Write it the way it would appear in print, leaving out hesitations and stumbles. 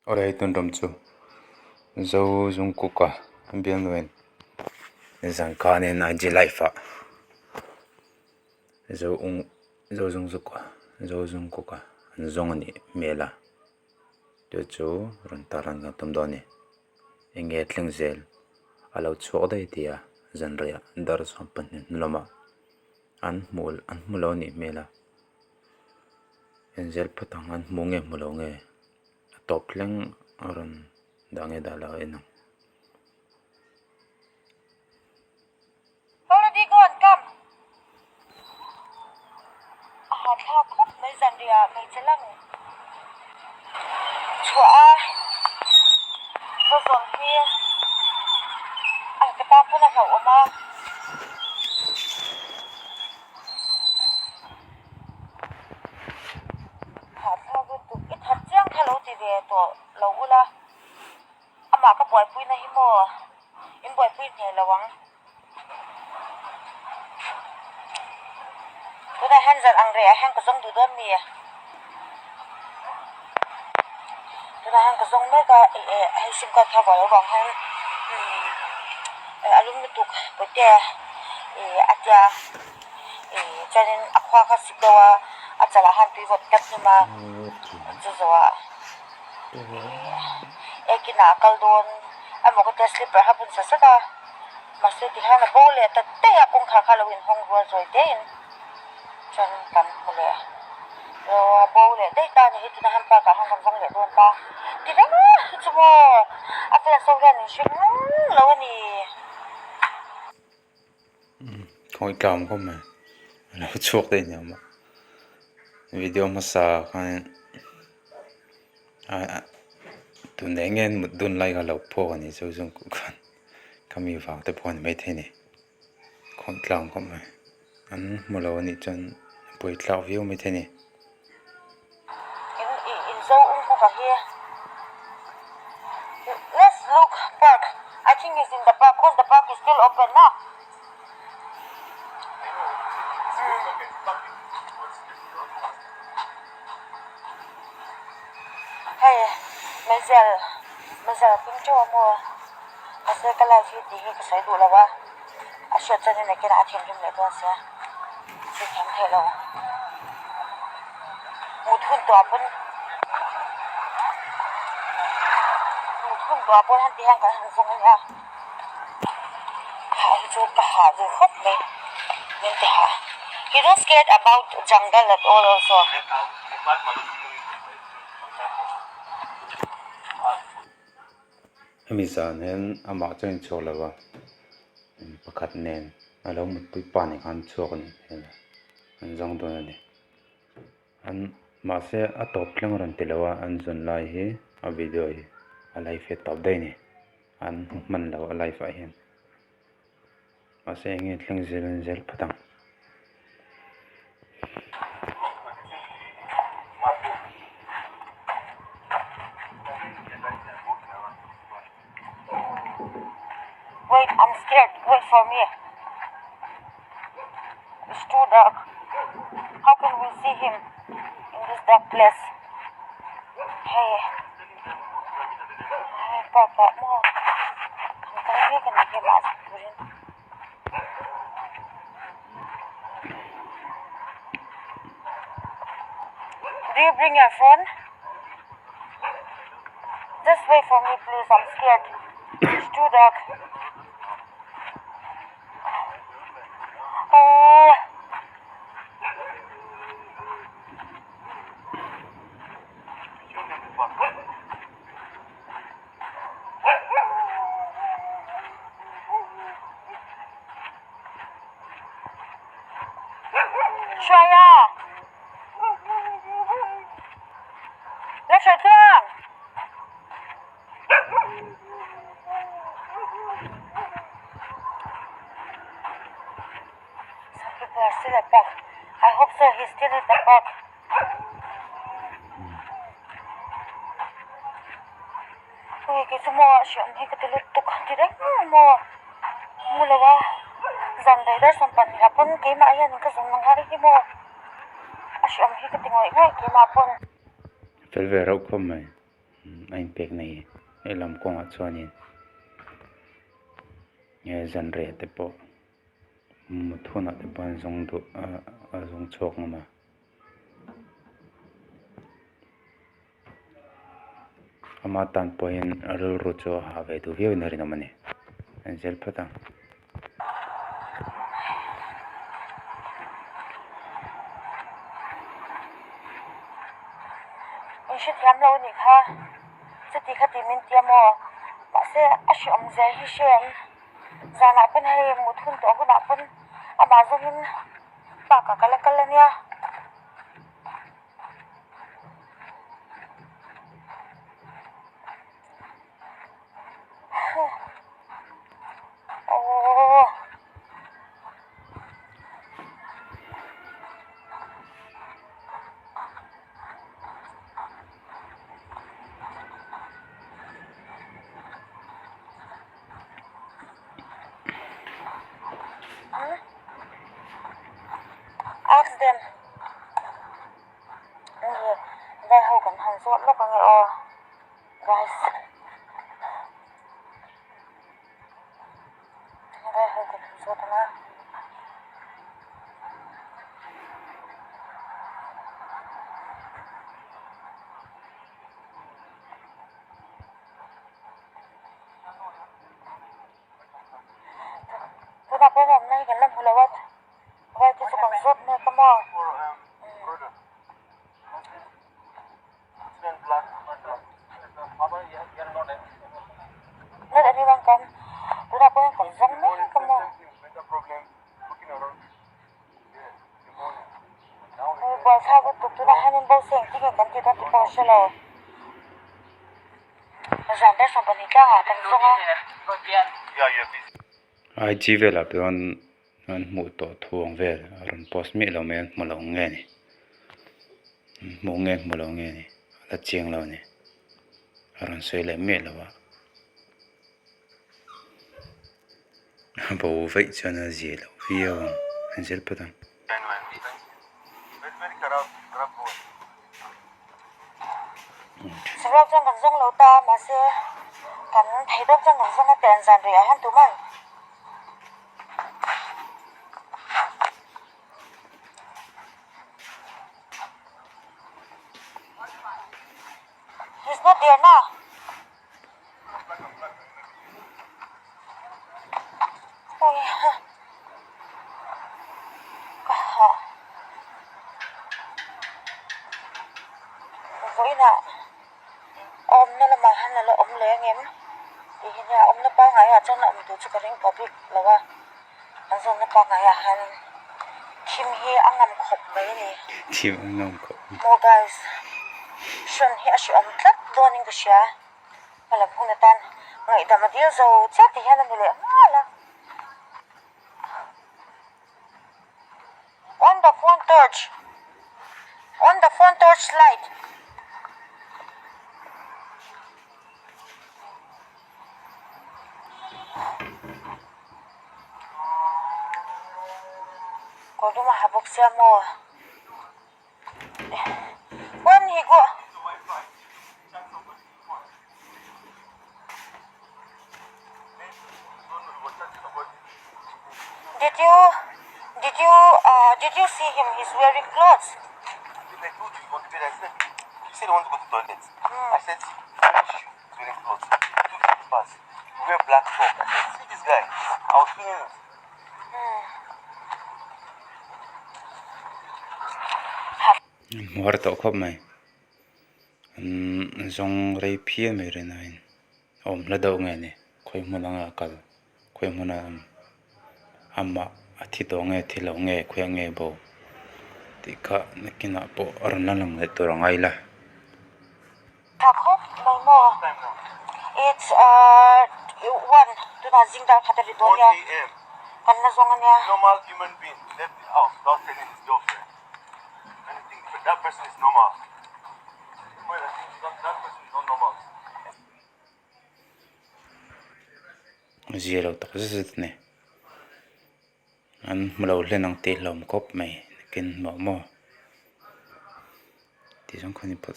Ora itun romchu zo zung kuka ambian wen zang kane na ji life zo zung zuka zo zung kuka zong ni mela to chu ran taran ga tum doni enge tling zel alo chok dai tia zan ria dar sampan loma an muloni mela en zel patang an munge mulonge top leng aron dange dala enang Already go and come. Tha khop mai zan ria mai chelang. Chua go zon hi. Ka ta puna ka oma. Tha go tu it hat chang thalo ti ve to lo ula. Ama ka boy pui na hi mo. In boy pui ne lawang. Tôi han giật ăn rẻ hang có giống từ đơn mì tôi hang có giống mấy cái hay xin qua theo gọi bằng hang alum nó tụt bởi thế aja cho nên aqua khác xịt đâu aja là han tùy vật cắt nhưng mà cho rồi cái nào caldo anh một cái test slipper hấp dẫn sắc mà sẽ thì hang là bố lệ tất cả cũng khá khá là win hong rồi đấy chân cầm một lệ rồi bố lệ đây ta thì chúng ta ham pa cả hang cầm rong lệ luôn ta thì đó chứ mà à phải là sau ra thì chuyện lâu nè không cảm không mà lâu chuột đây nhỉ mà video mà sa cái tụi này nghe một đun lại cái lâu po này rồi dùng cũng kami vào tới po này mấy thế này không cảm không mà anh một lâu này chân buổi lâu view mấy thế này in zo over here. Let's look park. I think it's in the park because the park is still open now. Hey, bây giờ tính cho mua. Bây giờ cái này thì cái sấy đủ là ba. À, sửa cho nên là cái đã thêm thêm lại thôi sẽ. Sẽ thêm thế đâu. Một hôn tòa bên tua pun hanti hang kan song ya ha jo ka ha jo khop me men te ha he don't scared about jungle at all also mi sa nen ama chen cholawa pakhat nen alo một pui pan ni kan chok ni an jong do ni an ma se a top leng ran tilawa an zon lai hi a video hi a live top dai ni an man lo a live a hian ma se nge thleng zel phatang wait I'm scared wait for me it's too dark how can we see him in this dark place hey papa mo kan kan ke mas purin do you bring your phone just wait for me please I'm scared it's too dark oh Shaya let's return some people are still at park I hope so he's still at the park ui cái số mua chuyện hay cái tên tục thì đấy mua là ba dần đấy đó xong bạn gặp con cái mãi nhân cái dùng năng hai cái mua chuyện hay cái tình nguyện ngay cái mà con fel ve rau khom mai anh bẹc này làm công ở chỗ này nghe dân rẻ tập bộ một thôn ở tập ban dùng độ dùng chọc mà ama tan poin arul rocho have tu view nari namane anjel pata Ishi tiam lo ni kha seti khati min tiamo ma se ashi om zai hi shen zana pen hai muthun to ko na pen ama zohin pa ka kala kala nia oh ask them they hold kan han so lo kan guys they hold kan so na Tôi bây hôm nay cái lâm hồi là vậy tôi sẽ còn rốt nữa come on Not anyone come tôi đã có còn rong nữa come on Bởi sao cái tục tôi đã hay nên bao xanh tí cái cần tôi đã tiếp bao xe lò Giảm đây xong bằng cả hả cần rong á ai chi về là bên anh một tổ thuồng về rồi post mi lâu men một lâu nghe này một lâu nghe này là chieng lâu này rồi xoay lại mẹ là vậy bố vậy cho nó gì là video anh sẽ bắt đầu Sắp rộng cần rong lâu ta mà sẽ cần thấy đốc cần rong cái tiền giảm rồi hắn tụi mình He's not there now. Oh yeah. Với nè, nó là mà hắn là ôm lấy anh em. Thì hiện nhà nó bao ngày à cho nó mình tổ chức cái public là ba. Hắn xong nó bao ngày à hắn Kim hi ang ngam khop mấy nè. Kim ang ngam khop. More guys. Xuân hi ashi tlat doning ka siya. Alam ko na tan. Ngay da madil zo chat hi han nila. Ala. On the phone torch. On the phone torch light. Ko do mahabok siya mo. When he go Did you see him? He's wearing clothes. I told you he wanted to bed. I said, you said he wanted to go to the toilet. I said, he's wearing clothes. He took his pass. He wear black top. I said, see this guy. I was feeling it. Muerto khop mày zong rei phia mày rồi này là đâu nghe nè khoi muốn ăn cả khoi muốn ăn amma thì đâu nghe thì lâu nghe khoi nghe bộ thì cả nó kia nó bộ ở lần này tôi rằng ai là khop mày mo it's 1 to na zing da khatari to 1 ya a.m. kan na zong anya Normal human being left the house without telling his girlfriend anything. But that person is normal. Well, I think that person is not normal. Zero tao rất nè anh lâu lên ăn tê lòng cốp mày kinh mỏ mò thì trong con đi bắt